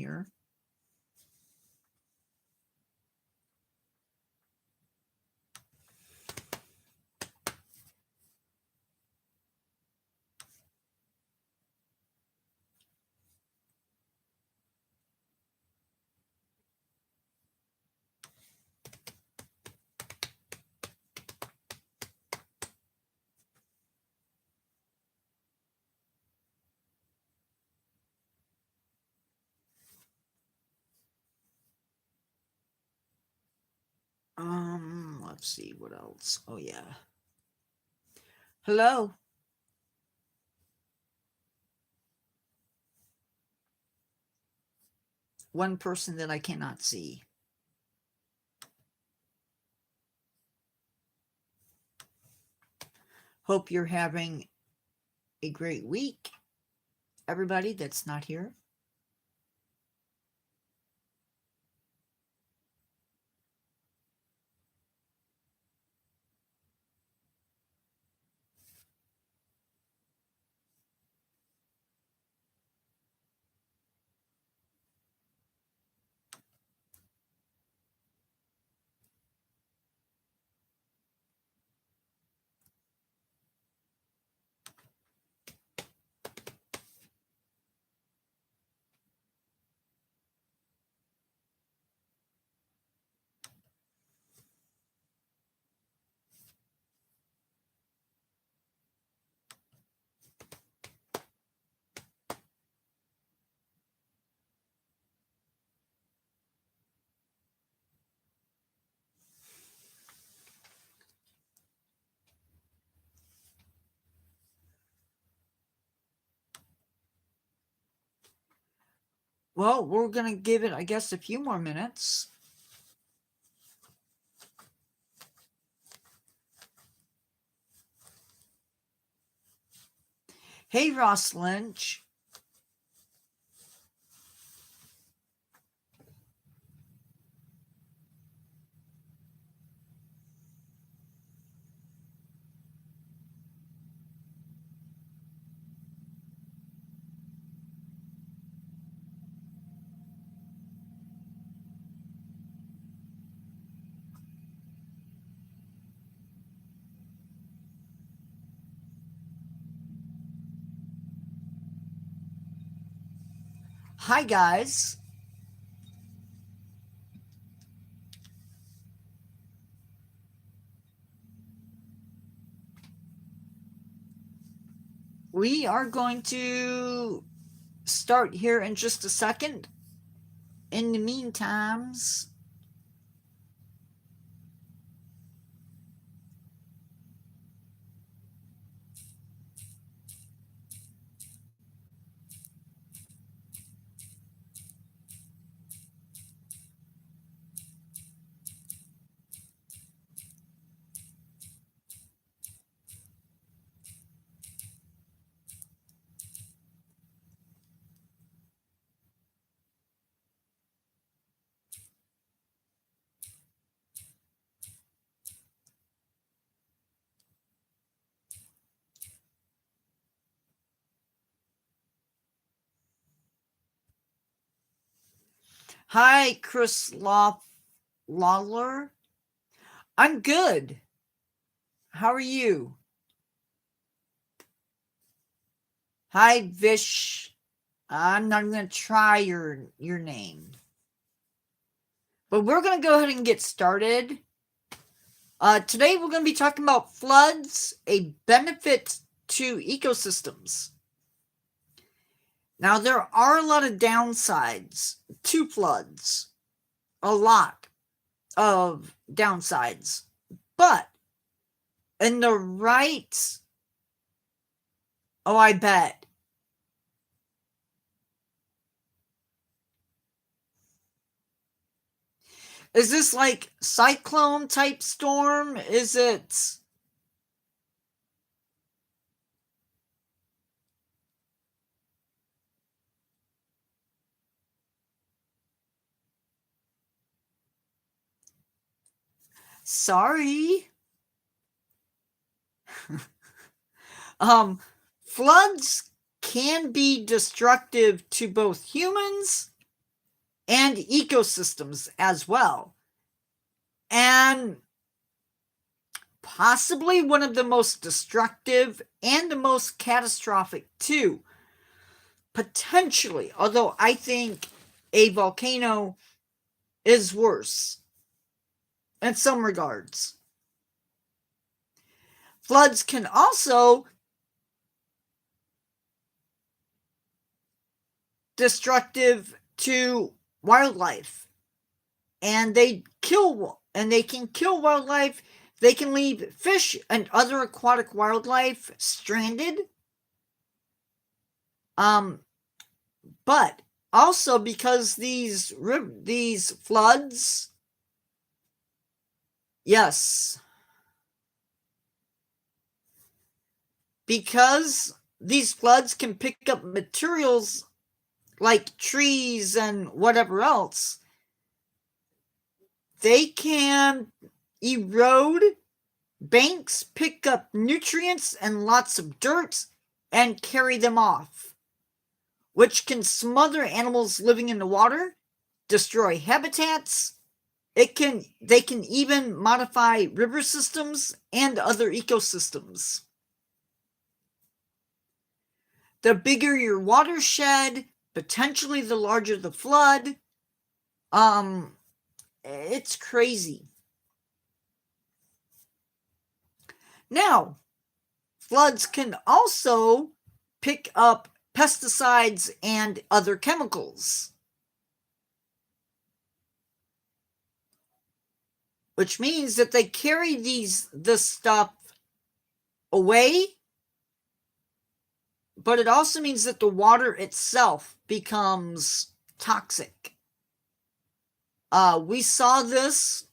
here. Let's see what else. Oh yeah. Hello. One person that I cannot see. Hope you're having a great week. Everybody that's not here. Well, we're going to give it, I guess, a few more minutes. Hey, Ross Lynch. Hi, guys. We are going to start here in just a second. In the meantimes, hi, Chris Lawler. I'm good. How are you? Hi, Vish. I'm not going to try your name. But we're going to go ahead and get started. Today we're going to be talking about floods, a benefit to ecosystems. Now, there are a lot of downsides to floods. A lot of downsides. But in the right... Oh, I bet. Is this like cyclone type storm? Is it... Sorry. Floods can be destructive to both humans and ecosystems as well. And possibly one of the most destructive and the most catastrophic too. Potentially, although I think a volcano is worse in some regards. Floods can also destructive to wildlife, and they can kill wildlife. They can leave fish and other aquatic wildlife stranded. But also because these floods, yes, because these floods can pick up materials like trees and whatever else, they can erode banks, pick up nutrients and lots of dirt, and carry them off, which can smother animals living in the water, destroy habitats. They can even modify river systems and other ecosystems. The bigger your watershed, potentially the larger the flood. It's crazy. Now, floods can also pick up pesticides and other chemicals, which means that they carry this stuff away, but it also means that the water itself becomes toxic. We saw this.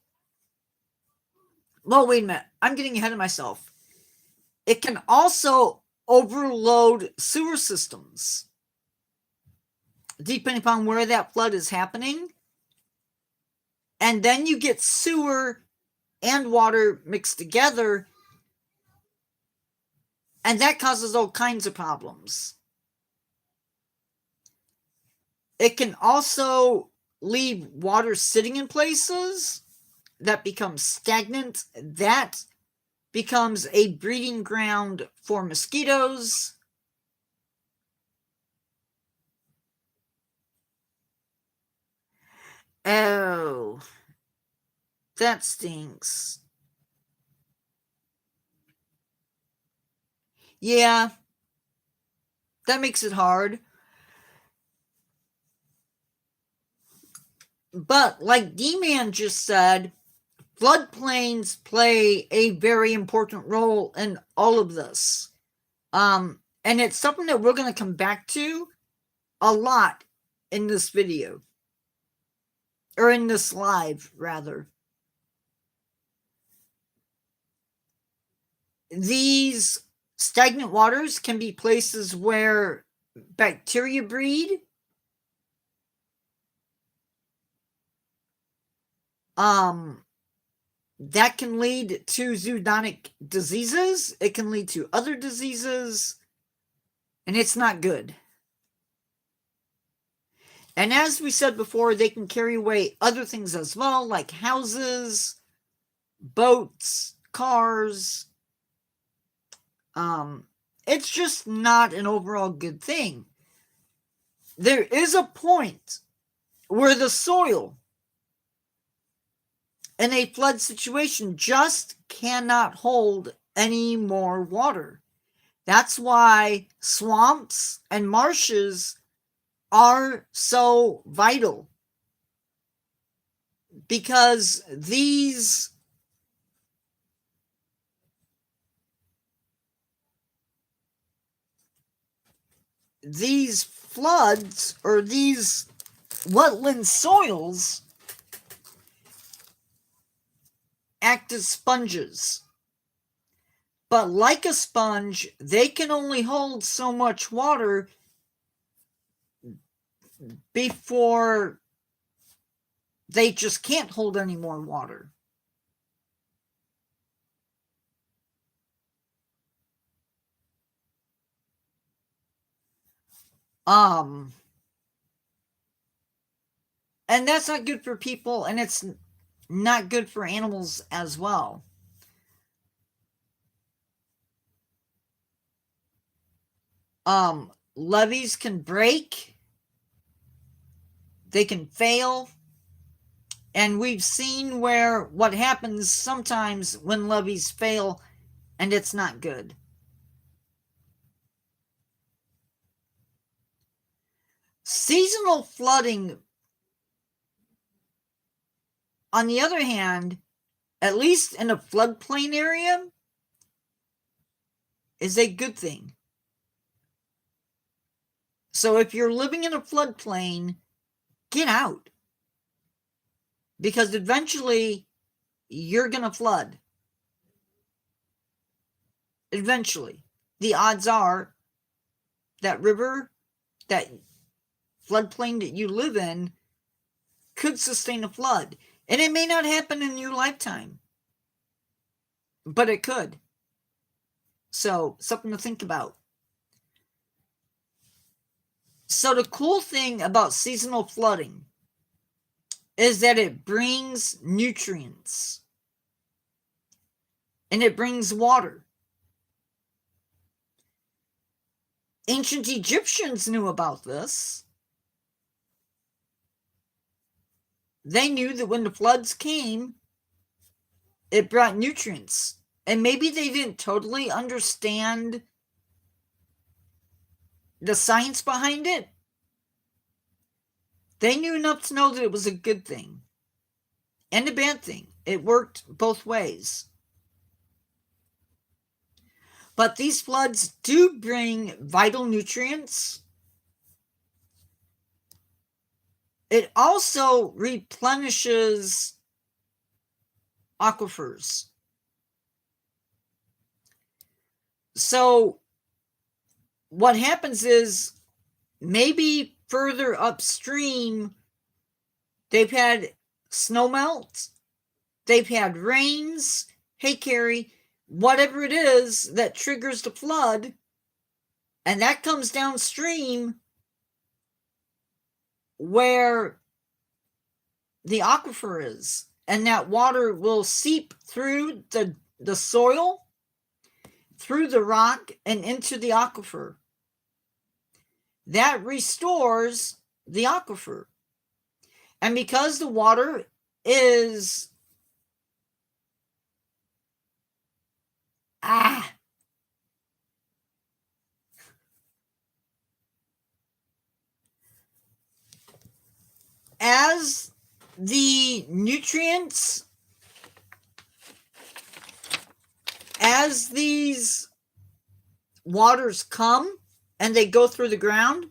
Well, wait a minute. I'm getting ahead of myself. It can also overload sewer systems, depending upon where that flood is happening. And then you get sewer and water mixed together, and that causes all kinds of problems. It can also leave water sitting in places that become stagnant. That becomes a breeding ground for mosquitoes. Oh, that stinks. Yeah, that makes it hard. But like D-Man just said, floodplains play a very important role in all of this. And it's something that we're going to come back to a lot in this video. Or in this live, rather. These stagnant waters can be places where bacteria breed. That can lead to zoonotic diseases. It can lead to other diseases. And it's not good. And as we said before, they can carry away other things as well, like houses, boats, cars. It's just not an overall good thing. There is a point where the soil in a flood situation just cannot hold any more water. That's why swamps and marshes are so vital, because these floods or these wetland soils act as sponges. But like a sponge, they can only hold so much water before they just can't hold any more water. And that's not good for people, and it's not good for animals as well. Levees can break, they can fail, and we've seen what happens sometimes when levees fail, and it's not good. Seasonal flooding, on the other hand, at least in a floodplain area, is a good thing. So if you're living in a floodplain, get out. Because eventually you're going to flood. Eventually. The odds are that river, that floodplain that you live in, could sustain a flood. And it may not happen in your lifetime, but it could. So, something to think about. So, the cool thing about seasonal flooding is that it brings nutrients and it brings water. Ancient Egyptians knew about this. They knew that when the floods came, it brought nutrients. And maybe they didn't totally understand the science behind it. They knew enough to know that it was a good thing and a bad thing. It worked both ways. But these floods do bring vital nutrients. It also replenishes aquifers. So what happens is maybe further upstream, they've had snowmelt, they've had rains, hey Carrie, whatever it is that triggers the flood, and that comes downstream where the aquifer is, and that water will seep through the soil, through the rock, and into the aquifer. That restores the aquifer. And because the water is as the nutrients, as these waters come and they go through the ground,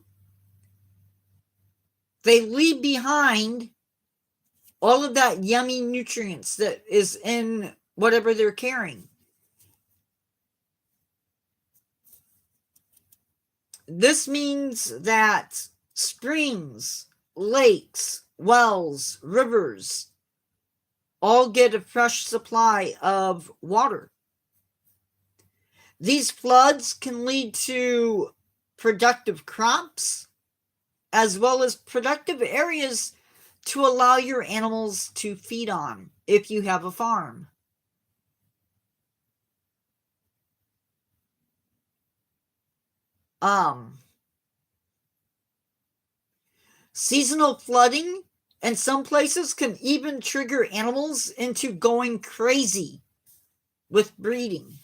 they leave behind all of that yummy nutrients that is in whatever they're carrying. This means that springs, lakes, wells, rivers all get a fresh supply of water. These floods can lead to productive crops as well as productive areas to allow your animals to feed on if you have a farm. Seasonal flooding in some places can even trigger animals into going crazy with breeding.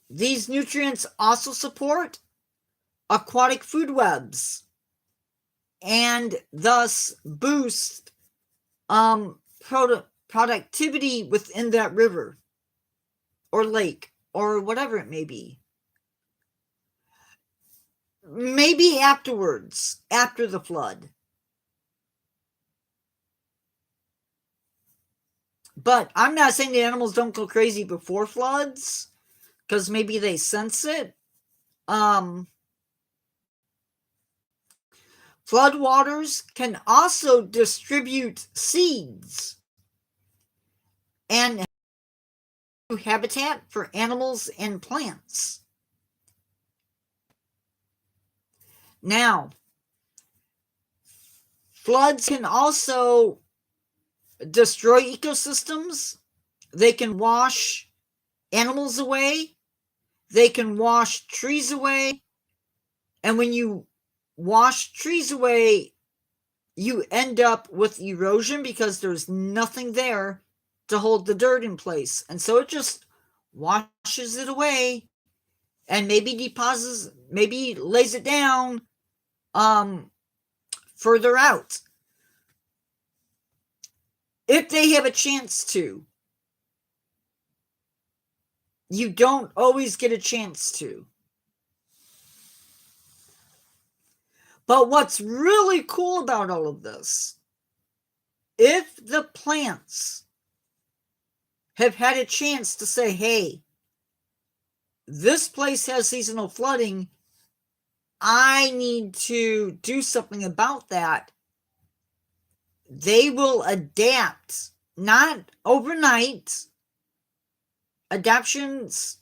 These nutrients also support aquatic food webs and thus boost productivity within that river or lake or whatever it may be. Maybe afterwards, after the flood. But I'm not saying the animals don't go crazy before floods, because maybe they sense it. Floodwaters can also distribute seeds and habitat for animals and plants. Now, Floods can also destroy ecosystems. They can wash animals away. They can wash trees away. And when you wash trees away, you end up with erosion because there's nothing there to hold the dirt in place. And so it just washes it away and maybe deposits, maybe lays it down further out. If they have a chance to. You don't always get a chance to. But what's really cool about all of this, if the plants have had a chance to say, hey, this place has seasonal flooding, I need to do something about that, they will adapt. Not overnight. Adaptations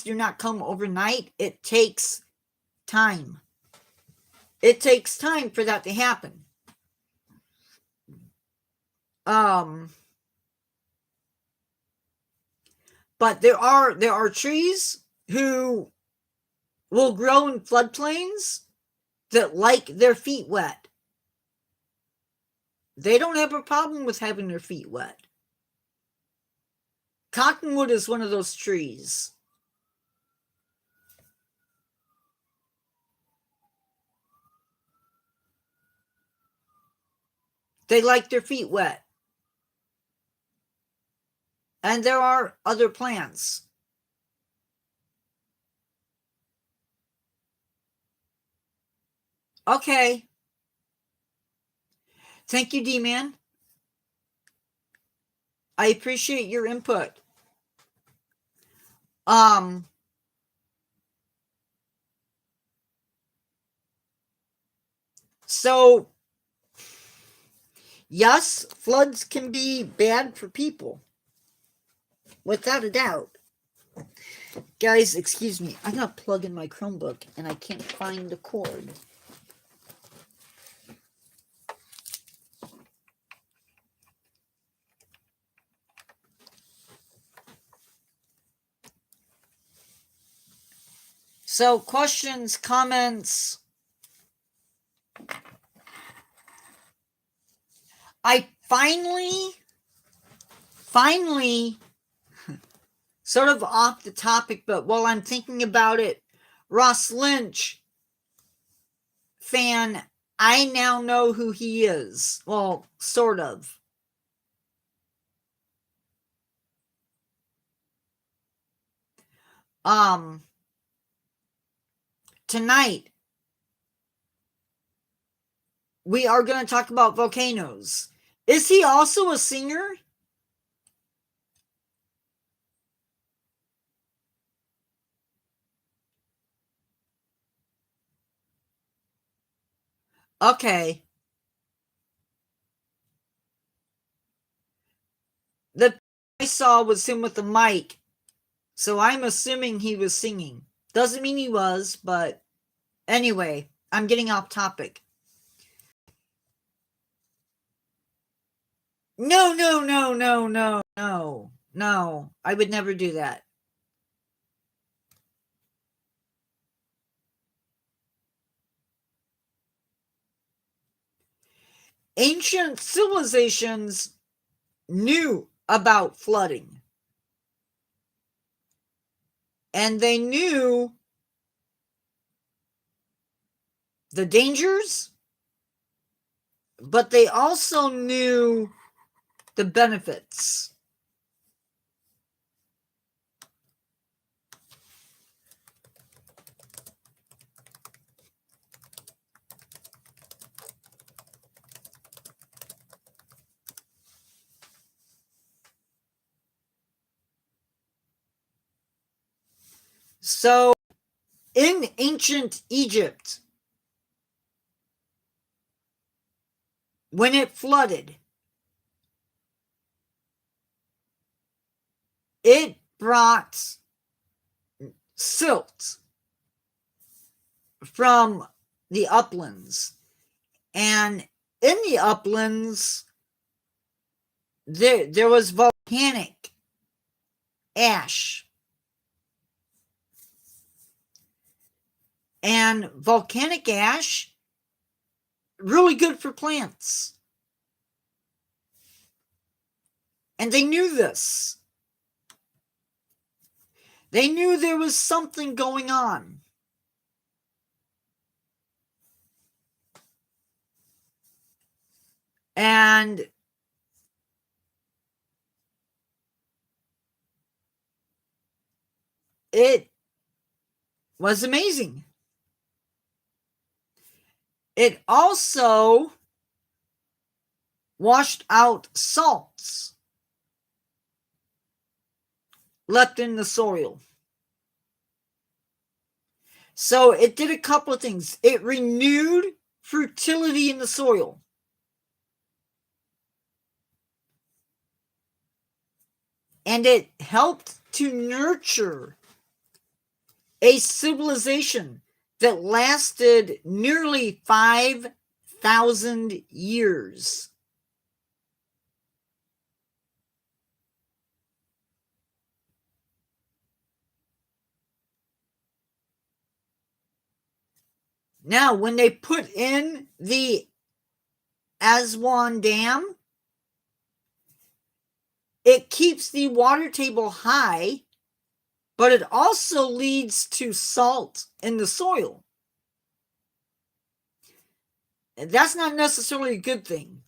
do not come overnight. It takes time. It takes time for that to happen. But there are trees who will grow in floodplains that like their feet wet. They don't have a problem with having their feet wet. Cottonwood is one of those trees. They like their feet wet. And there are other plants. Okay. Thank you, D-Man. I appreciate your input. So, yes, floods can be bad for people. Without a doubt. Guys, excuse me. I'm going to plug in my Chromebook and I can't find the cord. So, questions, comments. I finally, sort of off the topic, but while I'm thinking about it, Ross Lynch fan, I now know who he is. Well, sort of. Tonight, we are going to talk about volcanoes. Is he also a singer? Okay. The I saw was him with the mic, so I'm assuming he was singing. Doesn't mean he was, but anyway, I'm getting off topic. No. I would never do that. Ancient civilizations knew about flooding. And they knew the dangers, but they also knew the benefits. So, in ancient Egypt, when it flooded, it brought silt from the uplands, and in the uplands, there was volcanic ash. And volcanic ash, really good for plants. And they knew this. They knew there was something going on. And it was amazing. It also washed out salts left in the soil. So it did a couple of things. It renewed fertility in the soil. And it helped to nurture a civilization that lasted nearly 5,000 years. Now, when they put in the Aswan Dam, it keeps the water table high, but it also leads to salt in the soil. And that's not necessarily a good thing.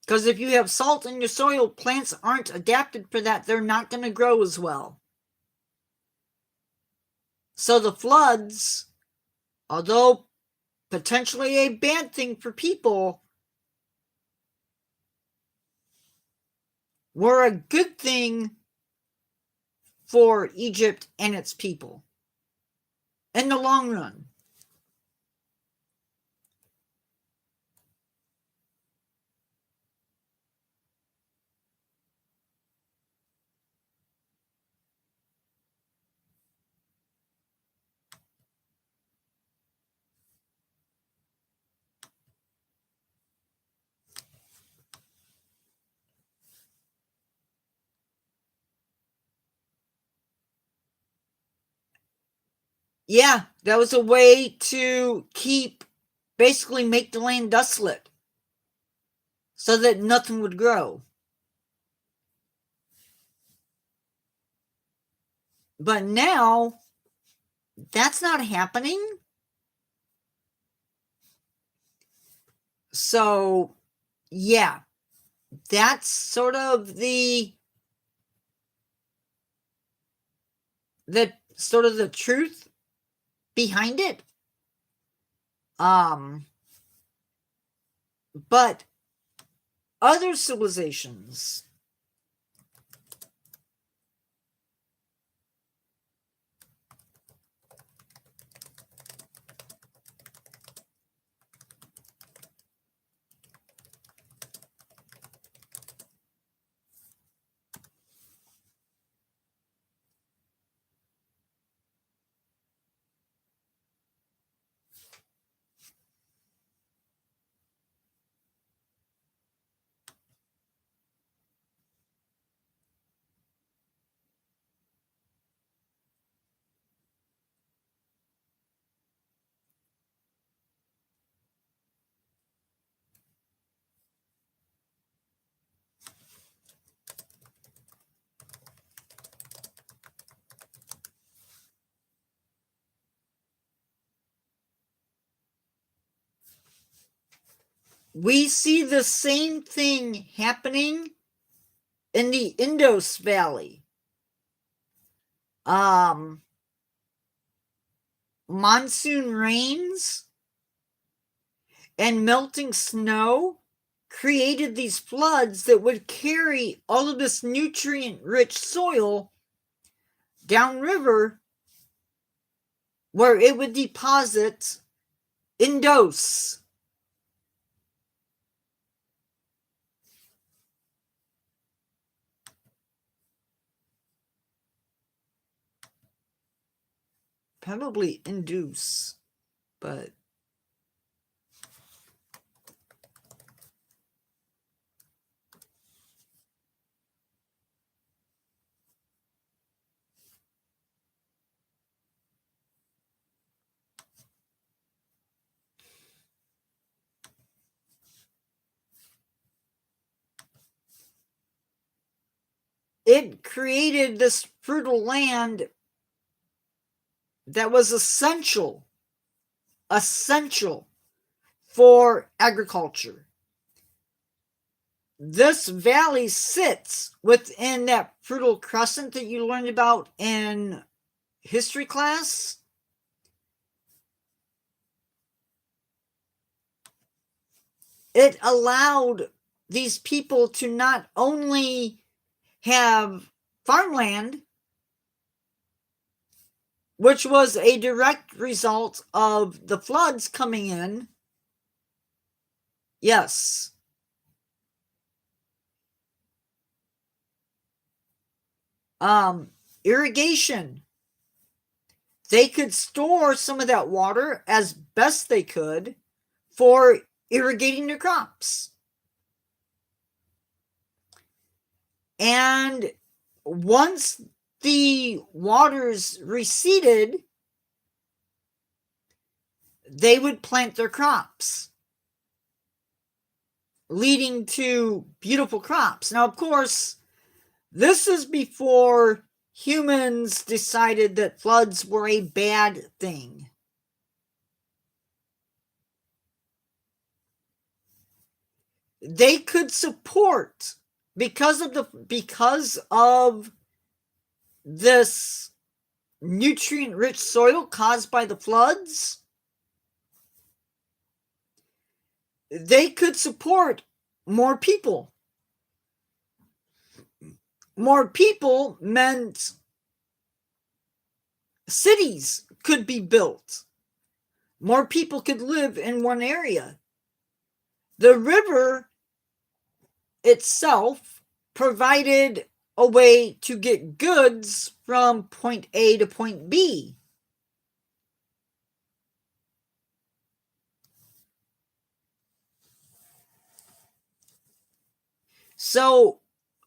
Because if you have salt in your soil, plants aren't adapted for that. They're not going to grow as well. So the floods, although potentially a bad thing for people, were a good thing for Egypt and its people in the long run. Yeah, that was a way to basically make the land desolate so that nothing would grow. But now, that's not happening. So, yeah, that's sort of the truth behind it. But other civilizations, we see the same thing happening in the Indus Valley. Monsoon rains and melting snow created these floods that would carry all of this nutrient-rich soil downriver, where it would deposit Indus. Probably induce, but it created this fertile land that was essential for agriculture. This valley sits within that fertile crescent that you learned about in history class. It allowed these people to not only have farmland, which was a direct result of the floods coming in. Yes. Irrigation. They could store some of that water as best they could for irrigating their crops. And once the waters receded, they would plant their crops, leading to beautiful crops. Now, of course, this is before humans decided that floods were a bad thing. They could support, because of this nutrient-rich soil caused by the floods, they could support more people. More people meant cities could be built. More people could live in one area. The river itself provided a way to get goods from point A to point B. So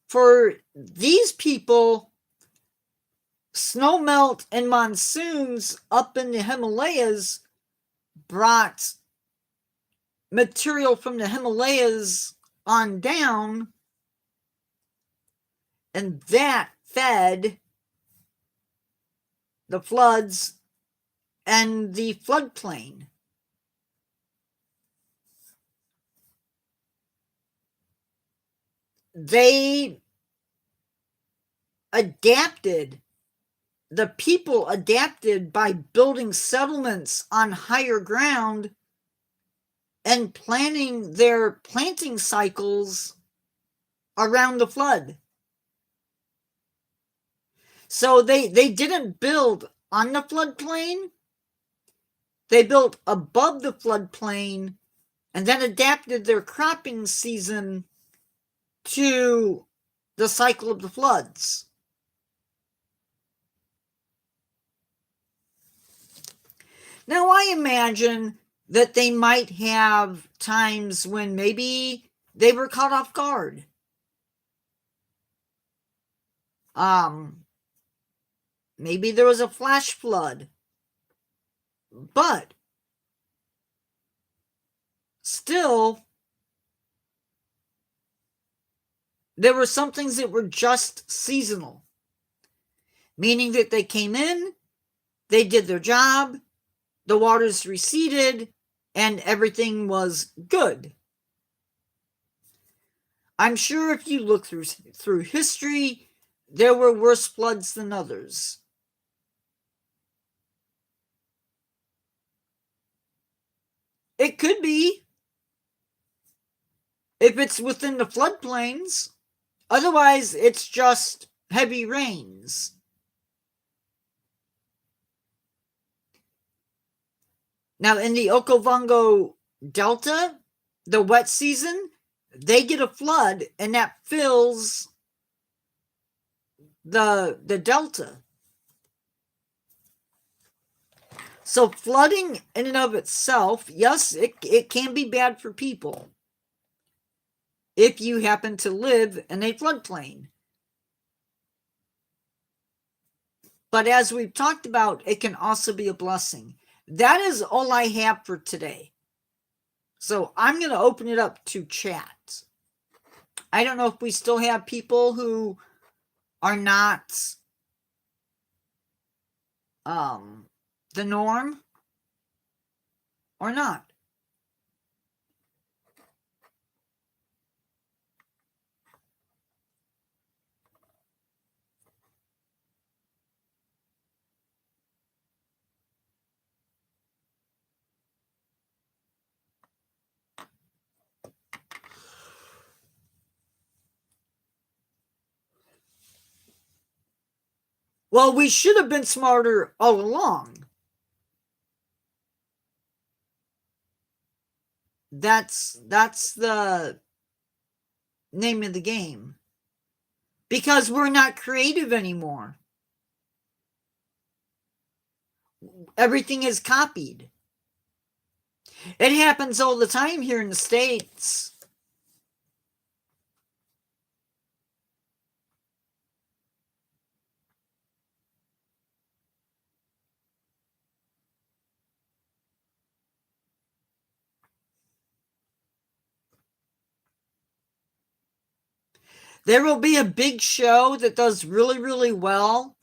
for these people, snowmelt and monsoons up in the Himalayas brought material from the Himalayas on down, and that fed the floods and the floodplain. They adapted. The people adapted by building settlements on higher ground and planning their planting cycles around the flood. So they didn't build on the floodplain. They built above the floodplain and then adapted their cropping season to the cycle of the floods. Now, I imagine that they might have times when maybe they were caught off guard. Maybe there was a flash flood. But still, there were some things that were just seasonal, meaning that they came in, they did their job, the waters receded, and everything was good. I'm sure if you look through history, there were worse floods than others. It could be, if it's within the floodplains. Otherwise, it's just heavy rains. Now, in the Okavango Delta, the wet season, they get a flood, and that fills the delta. So flooding in and of itself, yes, it can be bad for people if you happen to live in a floodplain. But as we've talked about, it can also be a blessing. That is all I have for today. So I'm going to open it up to chat. I don't know if we still have people who are not the norm or not. Well, we should have been smarter all along. That's the name of the game. Because we're not creative anymore. Everything is copied. It happens all the time here in the States. There will be a big show that does really, really well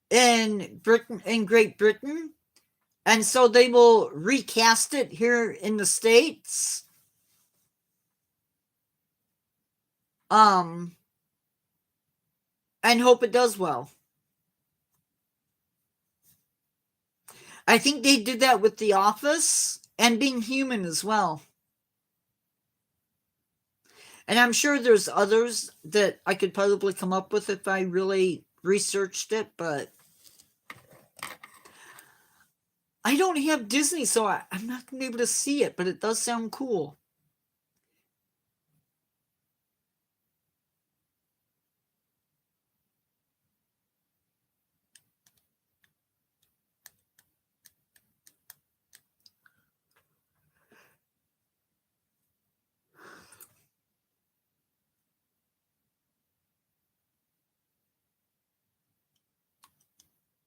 in Great Britain, and so they will recast it here in the States. And hope it does well. I think they did that with The Office and Being Human as well. And I'm sure there's others that I could probably come up with if I really researched it, but I don't have Disney, so I'm not going to be able to see it, but it does sound cool.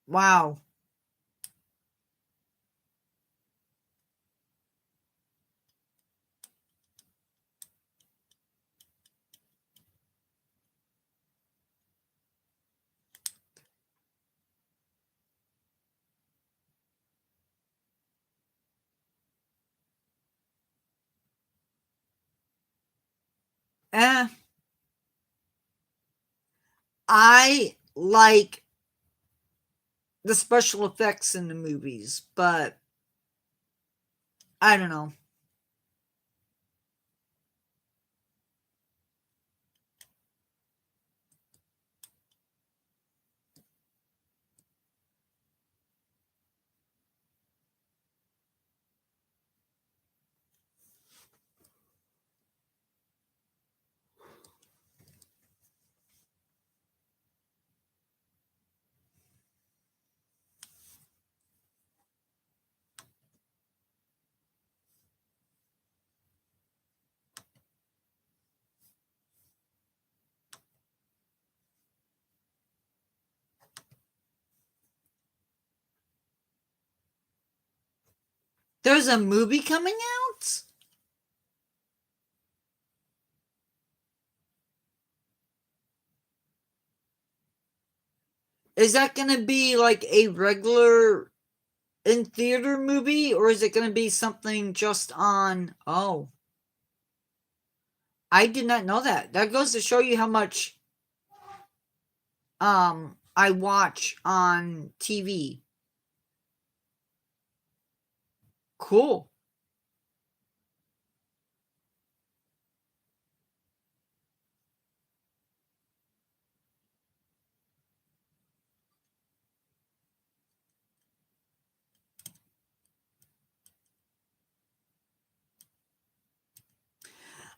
Wow. Eh. I like the special effects in the movies, but I don't know. There's a movie coming out? Is that going to be like a regular in theater movie, or is it going to be something just on? Oh, I did not know that. That goes to show you how much I watch on TV. Cool.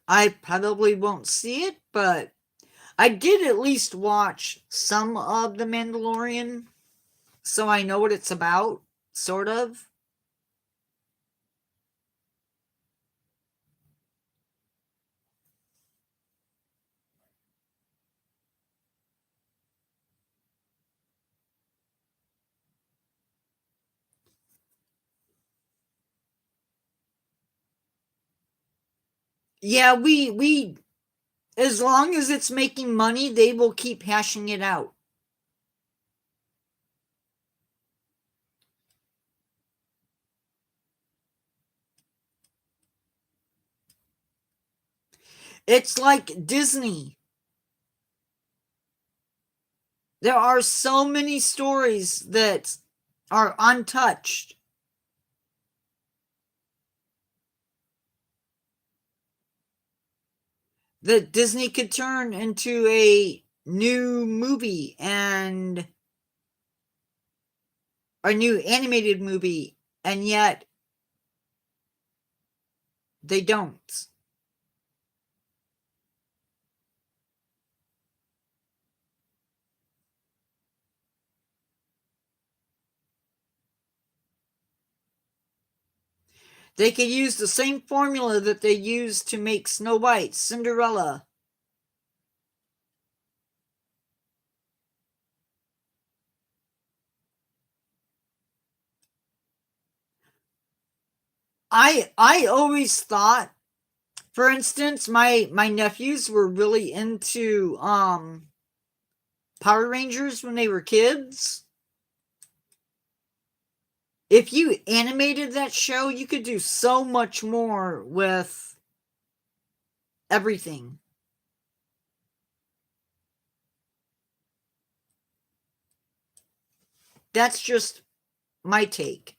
I probably won't see it, but I did at least watch some of The Mandalorian, so I know what it's about, sort of. Yeah, we As long as it's making money, they will keep hashing it out. It's like Disney. There are so many stories that are untouched. That Disney could turn into a new movie and a new animated movie, and yet they don't. They could use the same formula that they used to make Snow White, Cinderella. I always thought, for instance, my nephews were really into Power Rangers when they were kids. If you animated that show, you could do so much more with everything. That's just my take.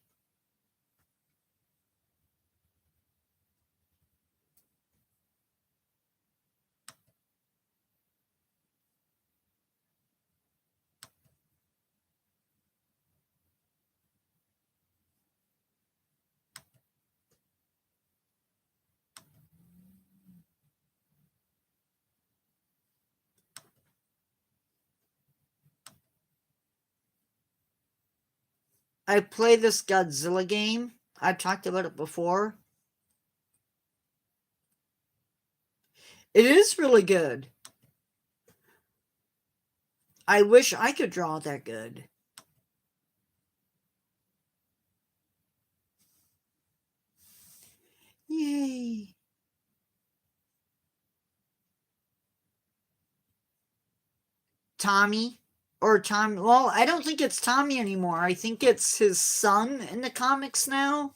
I play this Godzilla game. I've talked about it before. It is really good. I wish I could draw that good. Yay. Tommy. Or Tom. Well, I don't think it's Tommy anymore. I think it's his son in the comics now.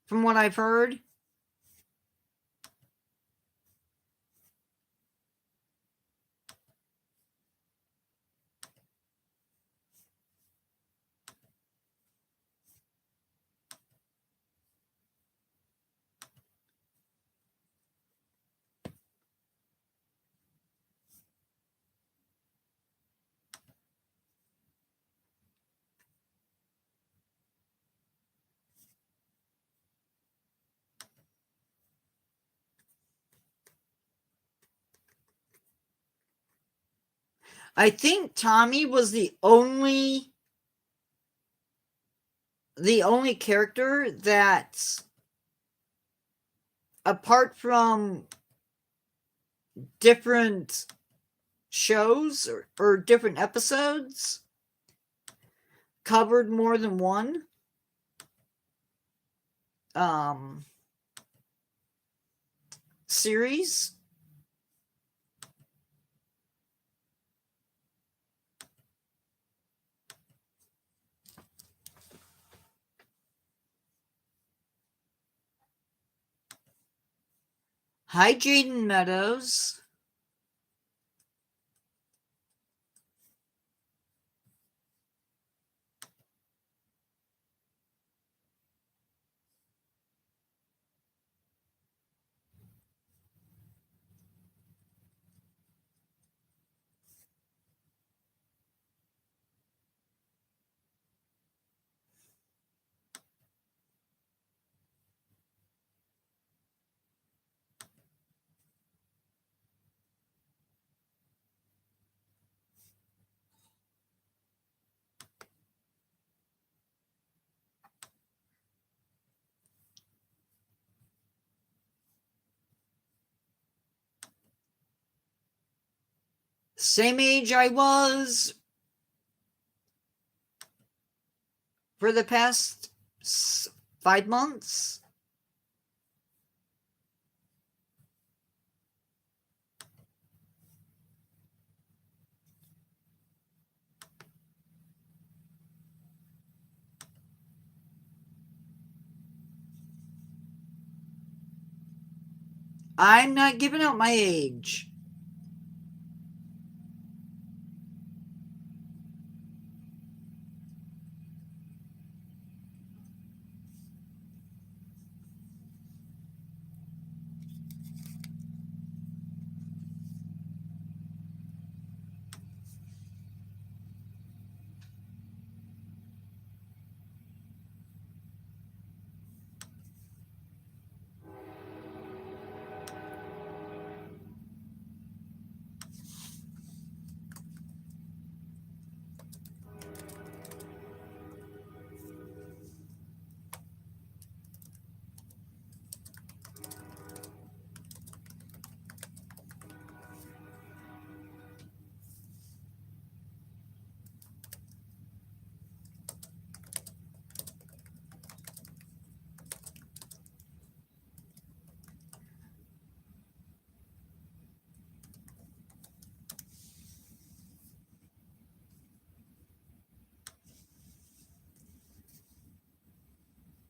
From what I've heard. I think Tommy was the only character that, apart from different shows or different episodes, covered more than one series. Hi, Jaden Meadows. Same age I was for the past 5 months. I'm not giving out my age.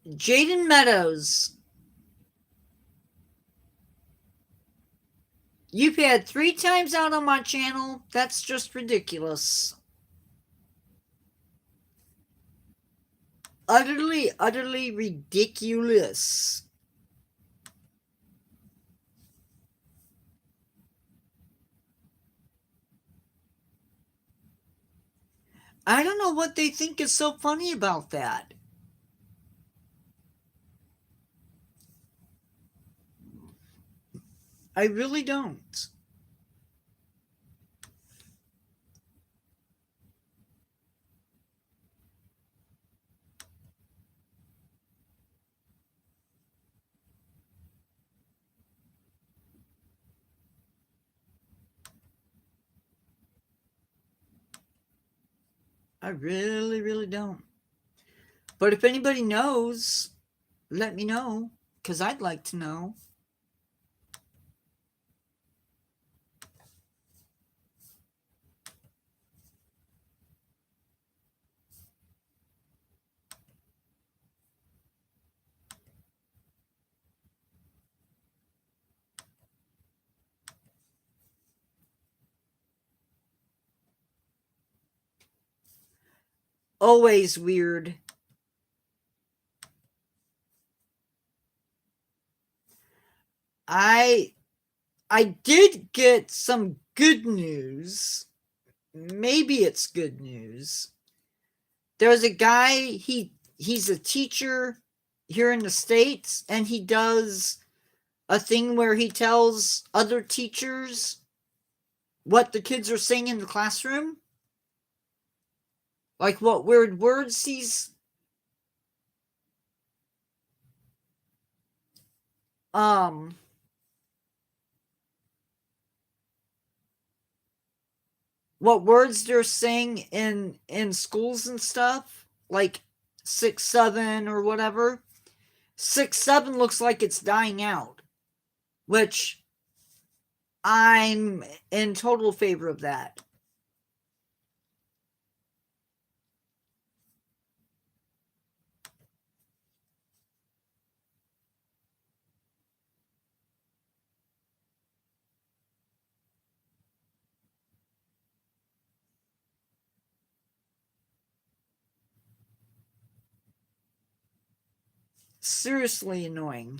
Jaden Meadows. You've had 3 times out on my channel. That's just ridiculous. Utterly, utterly ridiculous. I don't know what they think is so funny about that. I really don't. I really, really don't. But if anybody knows, let me know, because I'd like to know. Always weird. I did get some good news. Maybe it's good news. There's a guy, he's a teacher here in the States, and he does a thing where he tells other teachers what the kids are saying in the classroom. Like what weird words he's what words they're saying in schools and stuff, like 6-7 or whatever. 6-7 looks like it's dying out, which I'm in total favor of that. Seriously annoying.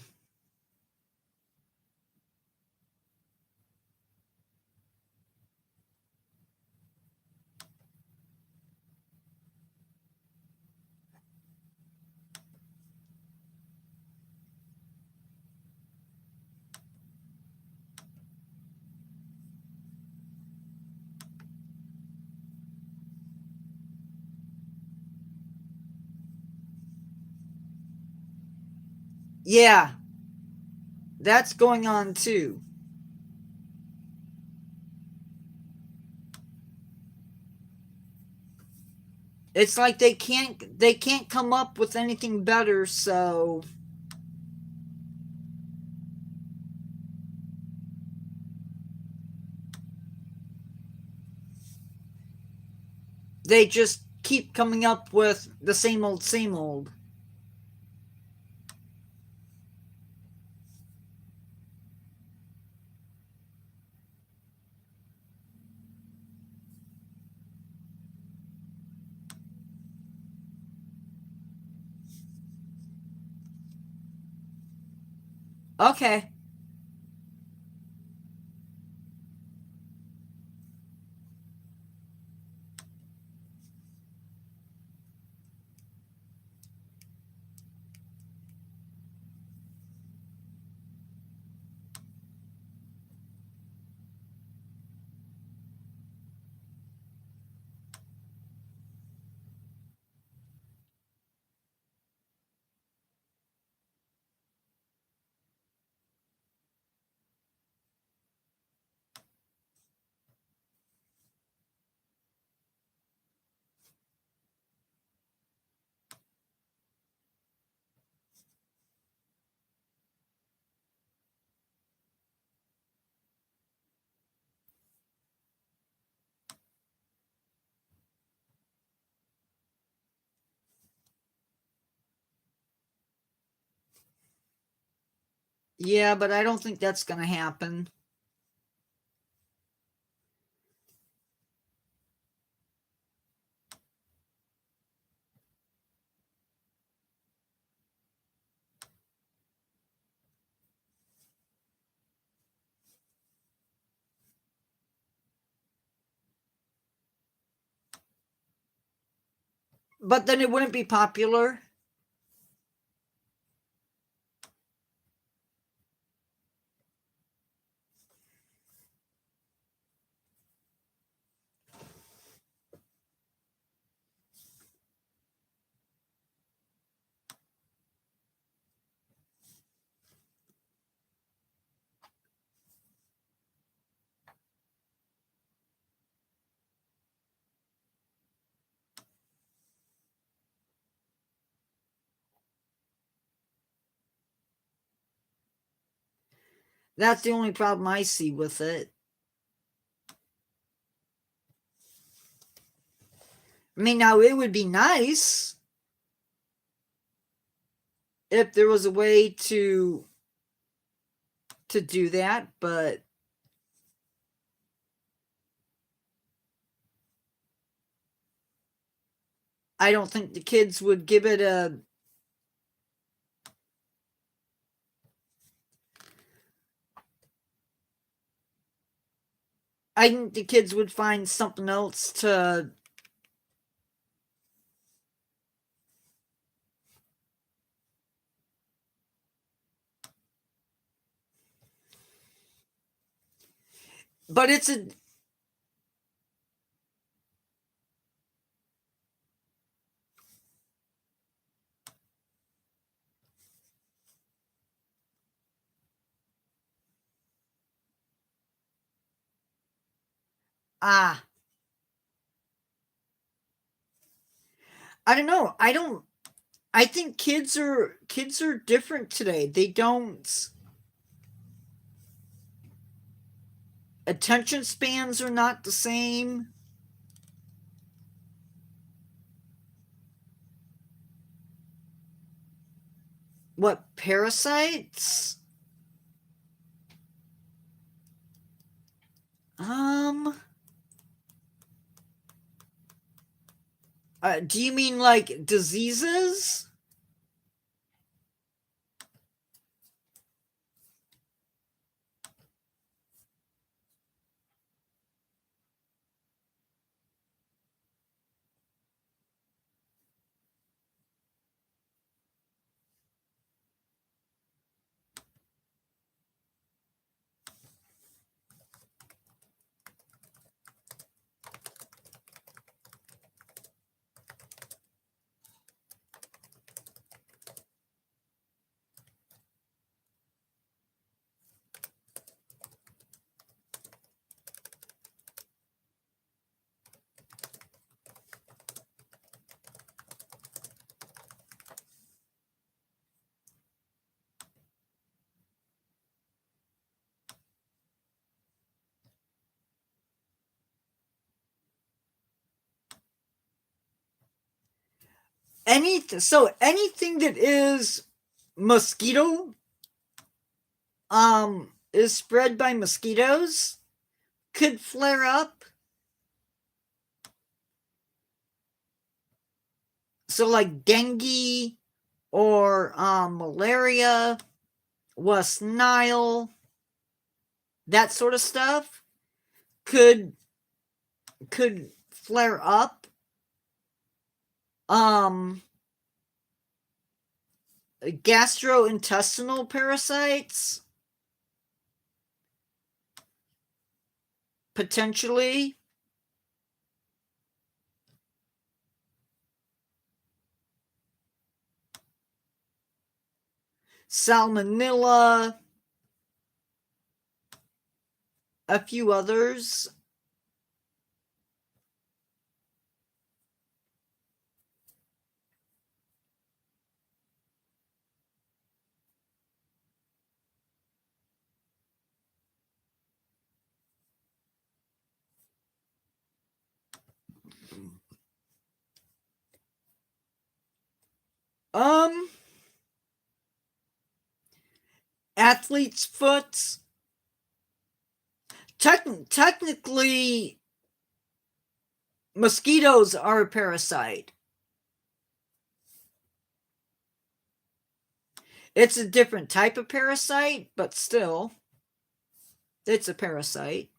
Yeah, that's going on too. It's like they can't come up with anything better, so they just keep coming up with the same old, same old. Okay. Yeah, but I don't think that's going to happen. But then it wouldn't be popular. That's the only problem I see with it. I mean, now it would be nice if there was a way to do that, but I don't think the kids would give it a I think the kids would find something else to but it's a ah I don't know. I think kids are different today. They don't attention spans are not the same. What parasites? Um do you mean like diseases? anything that is mosquito is spread by mosquitoes could flare up. So like dengue or malaria, West Nile, that sort of stuff could flare up. Gastrointestinal parasites, potentially. Salmonella, a few others. Athlete's foot. Technically, mosquitoes are a parasite. It's a different type of parasite, but still, it's a parasite.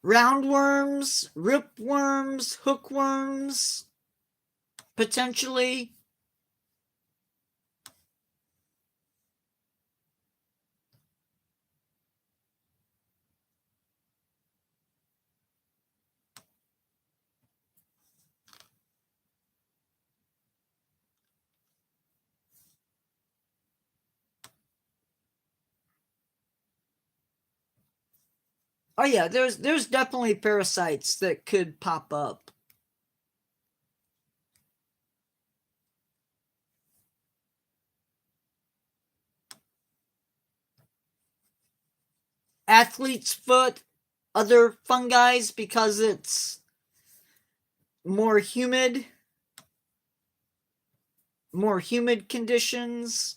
Roundworms, ripworms, hookworms, potentially. Oh yeah, there's definitely parasites that could pop up. Athlete's foot, other fungi because it's more humid conditions.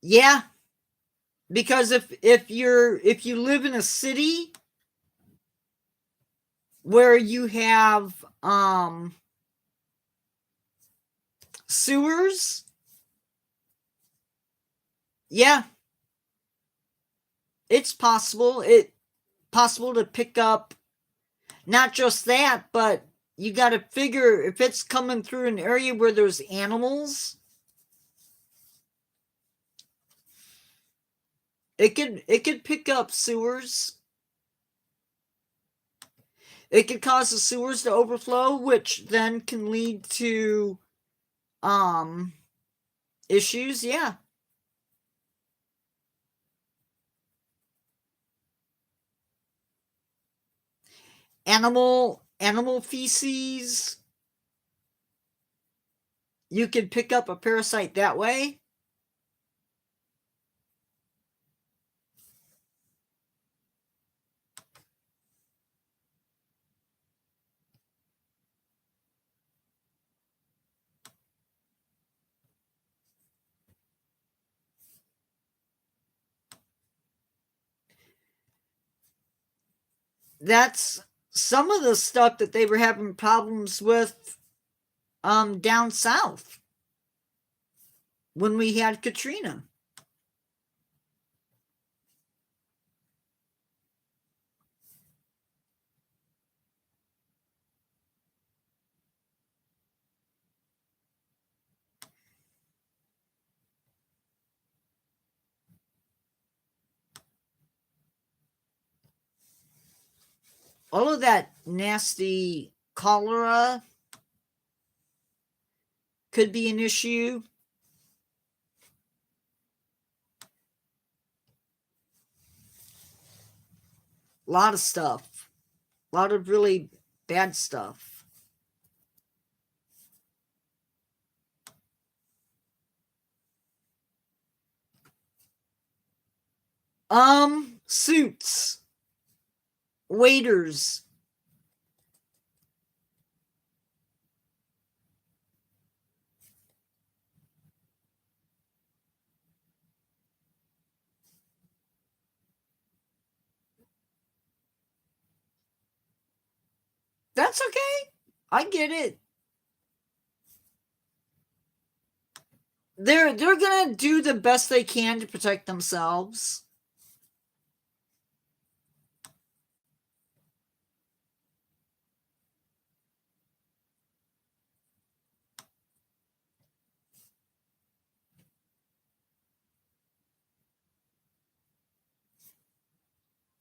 Yeah, because if you live in a city where you have sewers, yeah, it's possible to pick up not just that, but you got to figure if it's coming through an area where there's animals, it could pick up sewers. It could cause the sewers to overflow, which then can lead to issues. Yeah. Animal feces, you could pick up a parasite that way. That's some of the stuff that they were having problems with down south when we had Katrina. All of that nasty cholera could be an issue. A lot of stuff. A lot of really bad stuff. Suits. Waiters. That's okay. I get it. They're gonna do the best they can to protect themselves.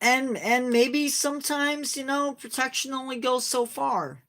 And maybe sometimes, protection only goes so far.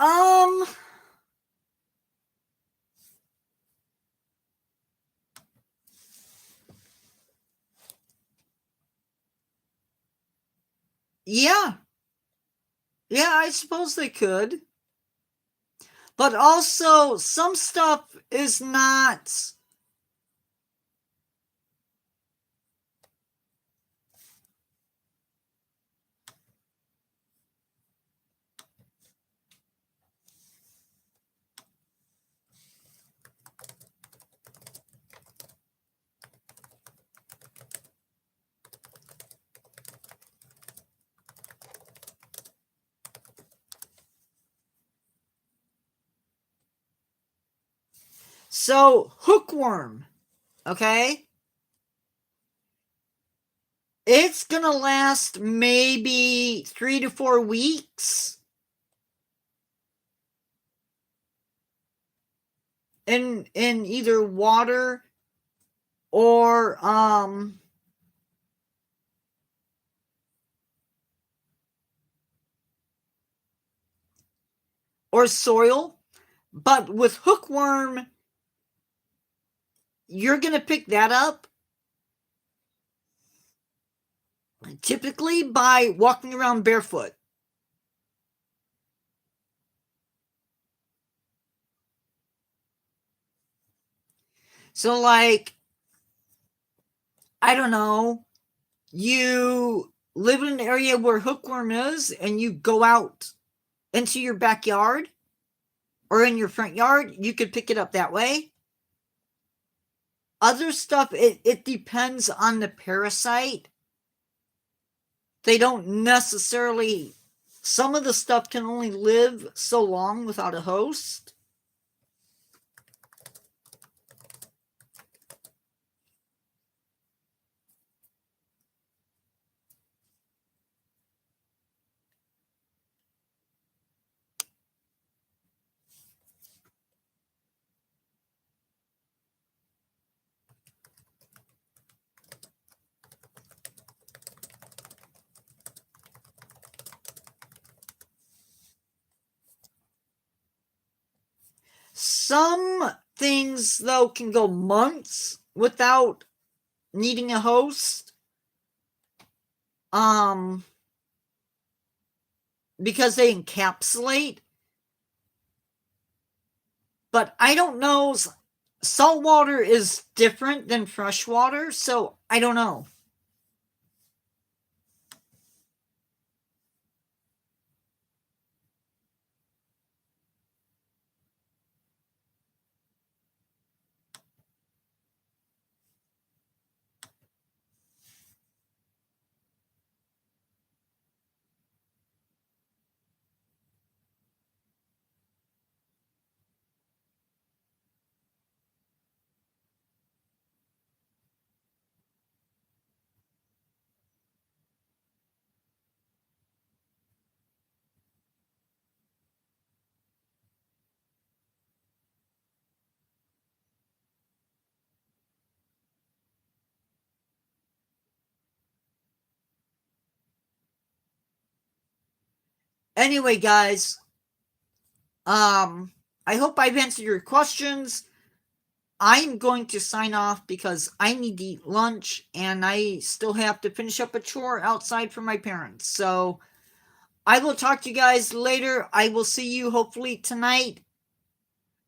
Um yeah. Yeah, I suppose they could. But also some stuff is not so hookworm, okay? It's gonna last maybe 3 to 4 weeks in either water or soil. But with hookworm, you're gonna pick that up typically by walking around barefoot. So, like, I don't know, you live in an area where hookworm is, and you go out into your backyard or in your front yard, you could pick it up that way. Other stuff, it depends on the parasite. They don't necessarily, some of the stuff can only live so long without a host. Some things, though, can go months without needing a host. Because they encapsulate. But I don't know. Saltwater is different than freshwater, so I don't know. Anyway, guys, I hope I've answered your questions. I'm going to sign off because I need to eat lunch and I still have to finish up a chore outside for my parents. So I will talk to you guys later. I will see you hopefully tonight.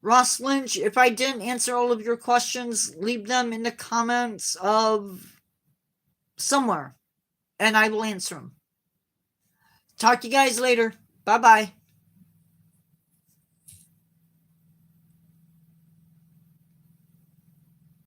Ross Lynch, if I didn't answer all of your questions, leave them in the comments of somewhere and I will answer them. Talk to you guys later. Bye bye.